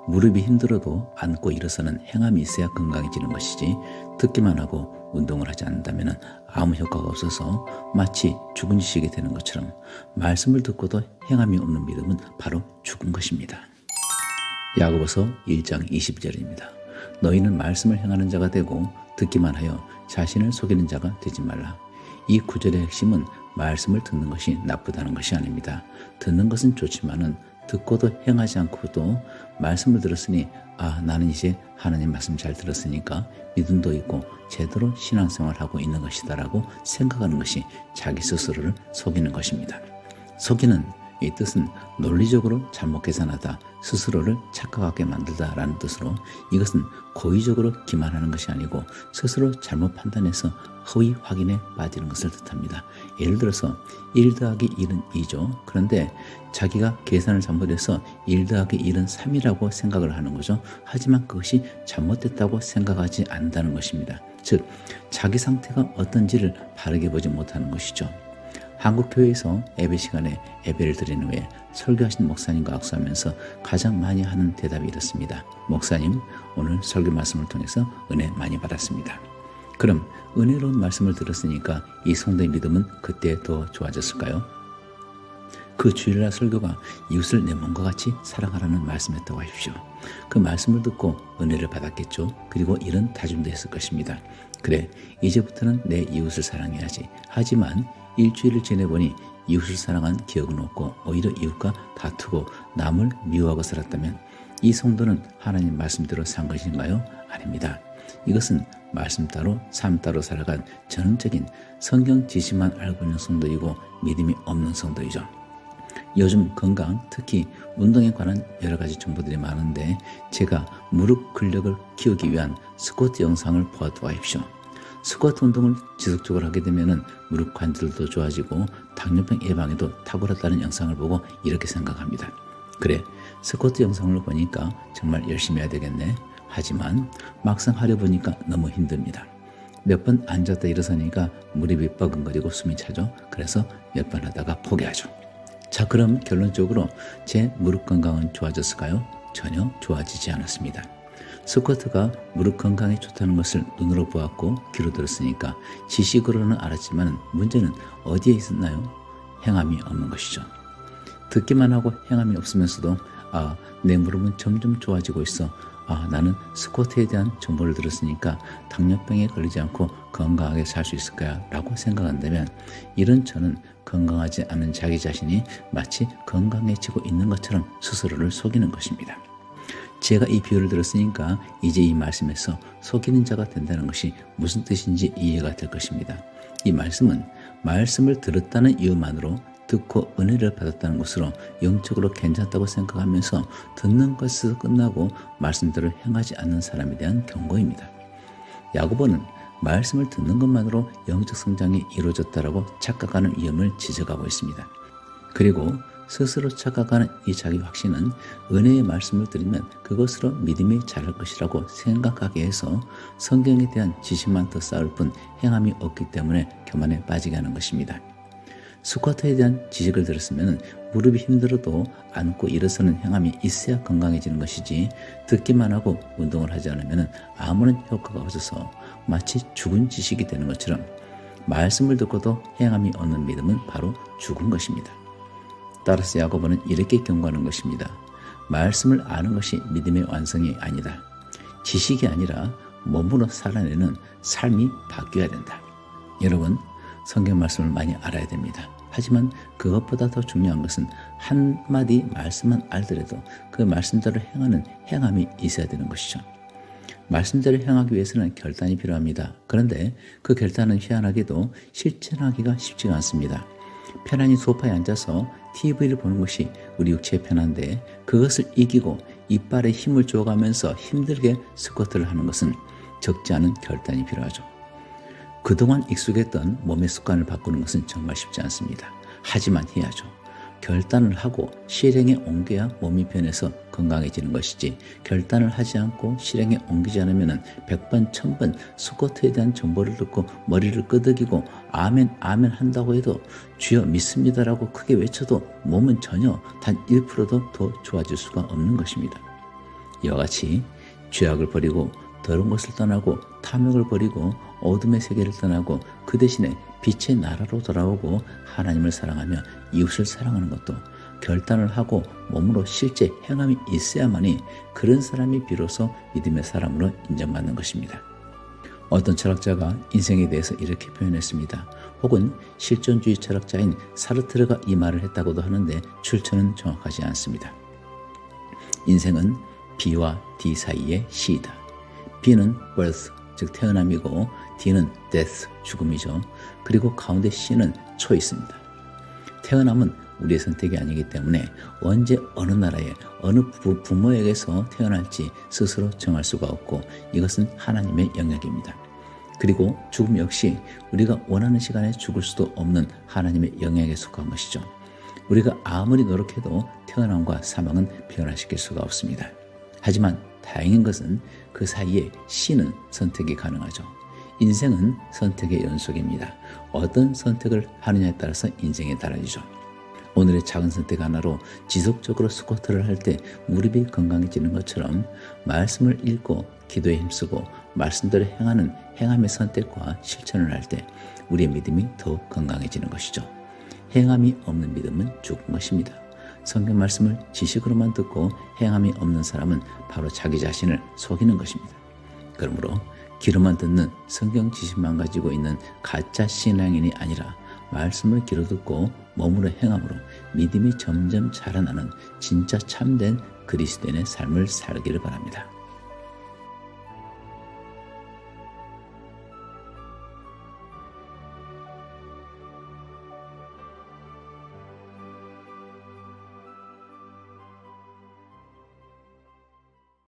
무릎이 힘들어도 앉고 일어서는 행함이 있어야 건강해지는 것이지 듣기만 하고 운동을 하지 않는다면 아무 효과가 없어서 마치 죽은 지식이 되는 것처럼 말씀을 듣고도 행함이 없는 믿음은 바로 죽은 것입니다. 야고보서 1장 20절입니다. 너희는 말씀을 행하는 자가 되고 듣기만 하여 자신을 속이는 자가 되지 말라. 이 구절의 핵심은 말씀을 듣는 것이 나쁘다는 것이 아닙니다. 듣는 것은 좋지만은 듣고도 행하지 않고도 말씀을 들었으니 나는 이제 하나님 말씀 잘 들었으니까 믿음도 있고 제대로 신앙생활하고 있는 것이다 라고 생각하는 것이 자기 스스로를 속이는 것입니다. 속이는 이 뜻은 논리적으로 잘못 계산하다, 스스로를 착각하게 만들다 라는 뜻으로 이것은 고의적으로 기만하는 것이 아니고 스스로 잘못 판단해서 허위 확인에 빠지는 것을 뜻합니다. 예를 들어서 1 더하기 1은 2죠. 그런데 자기가 계산을 잘못해서 1 더하기 1은 3이라고 생각을 하는 거죠. 하지만 그것이 잘못됐다고 생각하지 않는다는 것입니다. 즉 자기 상태가 어떤지를 바르게 보지 못하는 것이죠. 한국교회에서 예배 시간에 예배를 드린 후에 설교하신 목사님과 악수하면서 가장 많이 하는 대답이 이렇습니다. 목사님, 오늘 설교 말씀을 통해서 은혜 많이 받았습니다. 그럼 은혜로운 말씀을 들었으니까 이 성도의 믿음은 그때 더 좋아졌을까요? 그 주일날 설교가 이웃을 내 몸과 같이 사랑하라는 말씀이었다고 하십시오. 그 말씀을 듣고 은혜를 받았겠죠. 그리고 이런 다짐도 했을 것입니다. 그래, 이제부터는 내 이웃을 사랑해야지. 하지만 일주일을 지내보니 이웃을 사랑한 기억은 없고 오히려 이웃과 다투고 남을 미워하고 살았다면 이 성도는 하나님 말씀대로 산 것인가요? 아닙니다. 이것은 말씀 따로 삶 따로 살아간 전형적인 성경 지식만 알고 있는 성도이고 믿음이 없는 성도이죠. 요즘 건강, 특히 운동에 관한 여러 가지 정보들이 많은데 제가 무릎 근력을 키우기 위한 스쿼트 영상을 보아두십시오. 스쿼트 운동을 지속적으로 하게 되면 무릎 관절도 좋아지고 당뇨병 예방에도 탁월하다는 영상을 보고 이렇게 생각합니다. 그래, 스쿼트 영상을 보니까 정말 열심히 해야 되겠네. 하지만 막상 하려 보니까 너무 힘듭니다. 몇 번 앉았다 일어서니까 무릎이 뻐근거리고 숨이 차죠. 그래서 몇 번 하다가 포기하죠. 자, 그럼 결론적으로 제 무릎 건강은 좋아졌을까요? 전혀 좋아지지 않았습니다. 스쿼트가 무릎 건강에 좋다는 것을 눈으로 보았고 귀로 들었으니까 지식으로는 알았지만 문제는 어디에 있었나요? 행함이 없는 것이죠. 듣기만 하고 행함이 없으면서도 내 무릎은 점점 좋아지고 있어. 나는 스쿼트에 대한 정보를 들었으니까 당뇨병에 걸리지 않고 건강하게 살 수 있을 거야 라고 생각한다면 이런 저는 건강하지 않은 자기 자신이 마치 건강해지고 있는 것처럼 스스로를 속이는 것입니다. 제가 이 비유를 들었으니까 이제 이 말씀에서 속이는 자가 된다는 것이 무슨 뜻인지 이해가 될 것입니다. 이 말씀은 말씀을 들었다는 이유만으로 듣고 은혜를 받았다는 것으로 영적으로 괜찮다고 생각하면서 듣는 것에서 끝나고 말씀대로 행하지 않는 사람에 대한 경고입니다. 야고보는 말씀을 듣는 것만으로 영적 성장이 이루어졌다라고 착각하는 위험을 지적하고 있습니다. 그리고 스스로 착각하는 이 자기 확신은 은혜의 말씀을 들으면 그것으로 믿음이 자랄 것이라고 생각하게 해서 성경에 대한 지식만 더 쌓을 뿐 행함이 없기 때문에 교만에 빠지게 하는 것입니다. 스쿼트에 대한 지식을 들었으면 무릎이 힘들어도 앉고 일어서는 행함이 있어야 건강해지는 것이지 듣기만 하고 운동을 하지 않으면 아무런 효과가 없어서 마치 죽은 지식이 되는 것처럼 말씀을 듣고도 행함이 없는 믿음은 바로 죽은 것입니다. 따라서 야고보는 이렇게 경고하는 것입니다. 말씀을 아는 것이 믿음의 완성이 아니다. 지식이 아니라 몸으로 살아내는 삶이 바뀌어야 된다. 여러분, 성경 말씀을 많이 알아야 됩니다. 하지만 그것보다 더 중요한 것은 한마디 말씀만 알더라도 그 말씀대로 행하는 행함이 있어야 되는 것이죠. 말씀대로 행하기 위해서는 결단이 필요합니다. 그런데 그 결단은 희한하게도 실천하기가 쉽지가 않습니다. 편안히 소파에 앉아서 TV를 보는 것이 우리 육체에 편한데 그것을 이기고 이빨에 힘을 줘가면서 힘들게 스쿼트를 하는 것은 적지 않은 결단이 필요하죠. 그동안 익숙했던 몸의 습관을 바꾸는 것은 정말 쉽지 않습니다. 하지만 해야죠. 결단을 하고 실행에 옮겨야 몸이 변해서 건강해지는 것이지 결단을 하지 않고 실행에 옮기지 않으면 100번, 1000번 스쿼트에 대한 정보를 듣고 머리를 끄덕이고 아멘, 아멘 한다고 해도 주여 믿습니다라고 크게 외쳐도 몸은 전혀 단 1%도 더 좋아질 수가 없는 것입니다. 이와 같이 죄악을 버리고 더러운 것을 떠나고 탐욕을 버리고 어둠의 세계를 떠나고 그 대신에 빛의 나라로 돌아오고 하나님을 사랑하며 이웃을 사랑하는 것도 결단을 하고 몸으로 실제 행함이 있어야만이 그런 사람이 비로소 믿음의 사람으로 인정받는 것입니다. 어떤 철학자가 인생에 대해서 이렇게 표현했습니다. 혹은 실존주의 철학자인 사르트르가 이 말을 했다고도 하는데 출처는 정확하지 않습니다. 인생은 B와 D 사이의 시이다. B는 birth, 즉 태어남이고 D는 death, 죽음이죠. 그리고 가운데 C는 choice입니다. 태어남은 우리의 선택이 아니기 때문에 언제 어느 나라에 어느 부모에게서 태어날지 스스로 정할 수가 없고 이것은 하나님의 영역입니다. 그리고 죽음 역시 우리가 원하는 시간에 죽을 수도 없는 하나님의 영역에 속한 것이죠. 우리가 아무리 노력해도 태어남과 사망은 변화시킬 수가 없습니다. 하지만 다행인 것은 그 사이에 C는 선택이 가능하죠. 인생은 선택의 연속입니다. 어떤 선택을 하느냐에 따라서 인생이 달라지죠. 오늘의 작은 선택 하나로 지속적으로 스쿼트를 할 때 무릎이 건강해지는 것처럼 말씀을 읽고 기도에 힘쓰고 말씀대로 행하는 행함의 선택과 실천을 할 때 우리의 믿음이 더욱 건강해지는 것이죠. 행함이 없는 믿음은 죽은 것입니다. 성경 말씀을 지식으로만 듣고 행함이 없는 사람은 바로 자기 자신을 속이는 것입니다. 그러므로 귀로만 듣는 성경 지식만 가지고 있는 가짜 신앙인이 아니라 말씀을 귀로 듣고 몸으로 행함으로 믿음이 점점 자라나는 진짜 참된 그리스도인의 삶을 살기를 바랍니다.